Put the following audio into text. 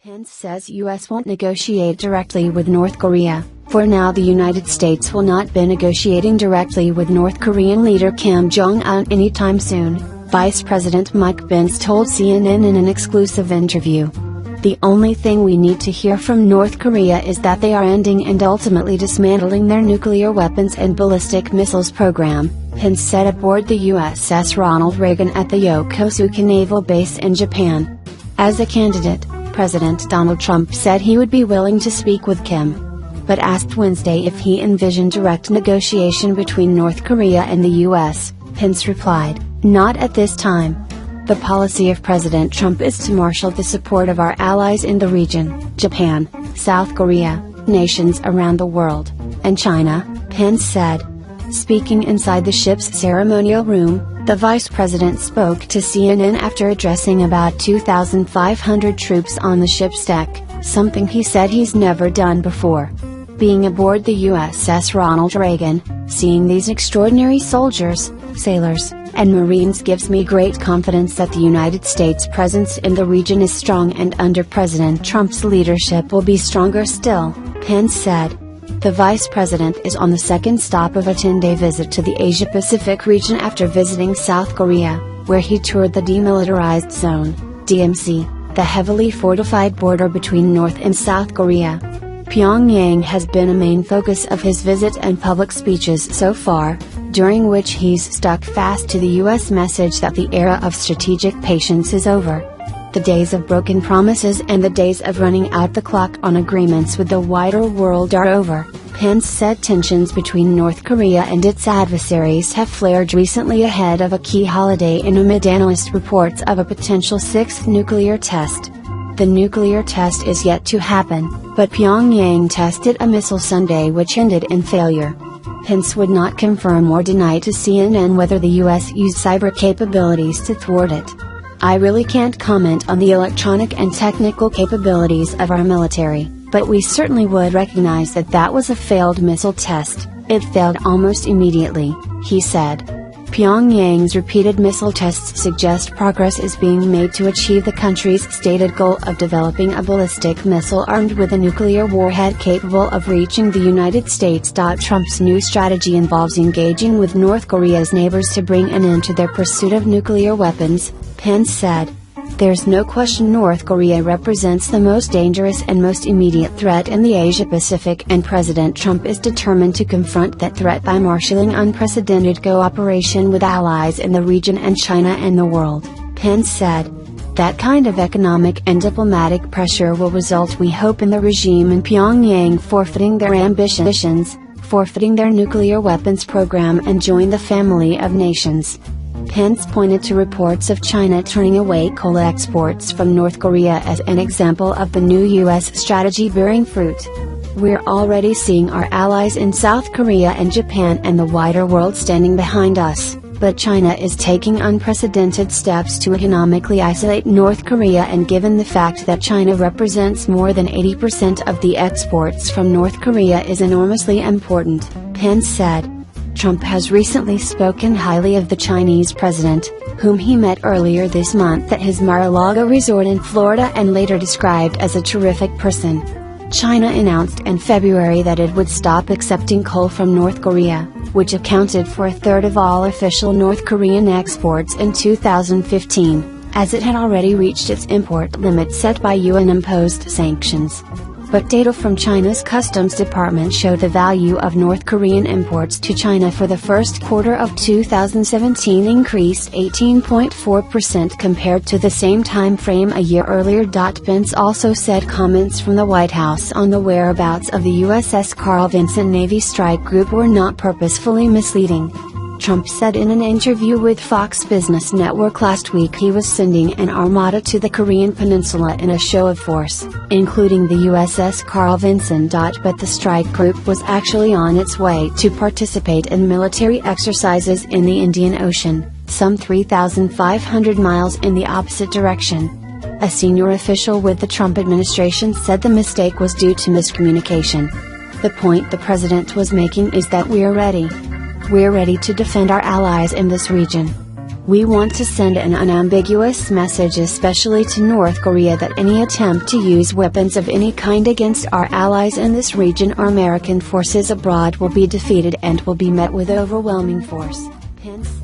Pence says U.S. won't negotiate directly with North Korea. For now, the United States will not be negotiating directly with North Korean leader Kim Jong-un anytime soon, Vice President Mike Pence told CNN in an exclusive interview. The only thing we need to hear from North Korea is that they are ending and ultimately dismantling their nuclear weapons and ballistic missiles program, Pence said aboard the USS Ronald Reagan at the Yokosuka Naval Base in Japan. As a candidate, President Donald Trump said he would be willing to speak with Kim. But asked Wednesday if he envisioned direct negotiation between North Korea and the U.S., Pence replied, "Not at this time." The policy of President Trump is to marshal the support of our allies in the region, Japan, South Korea, nations around the world, and China, Pence said. Speaking inside the ship's ceremonial room, the vice president spoke to CNN after addressing about 2,500 troops on the ship's deck, something he said he's never done before. Being aboard the USS Ronald Reagan, seeing these extraordinary soldiers, sailors, and Marines gives me great confidence that the United States' presence in the region is strong and under President Trump's leadership will be stronger still, Pence said. The vice president is on the second stop of a 10-day visit to the Asia-Pacific region after visiting South Korea, where he toured the Demilitarized Zone, DMZ, the heavily fortified border between North and South Korea. Pyongyang has been a main focus of his visit and public speeches so far, during which he's stuck fast to the U.S. message that the era of strategic patience is over. The days of broken promises and the days of running out the clock on agreements with the wider world are over, Pence said. Tensions between North Korea and its adversaries have flared recently ahead of a key holiday and amid analyst reports of a potential sixth nuclear test. The nuclear test is yet to happen, but Pyongyang tested a missile Sunday which ended in failure. Pence would not confirm or deny to CNN whether the U.S. used cyber capabilities to thwart it. "I really can't comment on the electronic and technical capabilities of our military, but we certainly would recognize that that was a failed missile test. It failed almost immediately," he said. Pyongyang's repeated missile tests suggest progress is being made to achieve the country's stated goal of developing a ballistic missile armed with a nuclear warhead capable of reaching the United States. Trump's new strategy involves engaging with North Korea's neighbors to bring an end to their pursuit of nuclear weapons, Pence said. "There's no question North Korea represents the most dangerous and most immediate threat in the Asia-Pacific, and President Trump is determined to confront that threat by marshalling unprecedented cooperation with allies in the region and China and the world," Pence said. "That kind of economic and diplomatic pressure will result, we hope, in the regime in Pyongyang forfeiting their ambitions, forfeiting their nuclear weapons program, and join the family of nations." Pence pointed to reports of China turning away coal exports from North Korea as an example of the new U.S. strategy bearing fruit. "We're already seeing our allies in South Korea and Japan and the wider world standing behind us, but China is taking unprecedented steps to economically isolate North Korea, and given the fact that China represents more than 80% of the exports from North Korea is enormously important," Pence said. Trump has recently spoken highly of the Chinese president, whom he met earlier this month at his Mar-a-Lago resort in Florida and later described as a terrific person. China announced in February that it would stop accepting coal from North Korea, which accounted for a third of all official North Korean exports in 2015, as it had already reached its import limit set by UN-imposed sanctions. But data from China's Customs Department show the value of North Korean imports to China for the first quarter of 2017 increased 18.4% compared to the same time frame a year earlier. Pence also said comments from the White House on the whereabouts of the USS Carl Vinson Navy Strike Group were not purposefully misleading. Trump said in an interview with Fox Business Network last week he was sending an armada to the Korean peninsula in a show of force, including the USS Carl Vinson. But the strike group was actually on its way to participate in military exercises in the Indian Ocean, some 3,500 miles in the opposite direction. A senior official with the Trump administration said the mistake was due to miscommunication. "The point the president was making is that we're ready. We're ready to defend our allies in this region. We want to send an unambiguous message especially to North Korea that any attempt to use weapons of any kind against our allies in this region or American forces abroad will be defeated and will be met with overwhelming force," Pence said.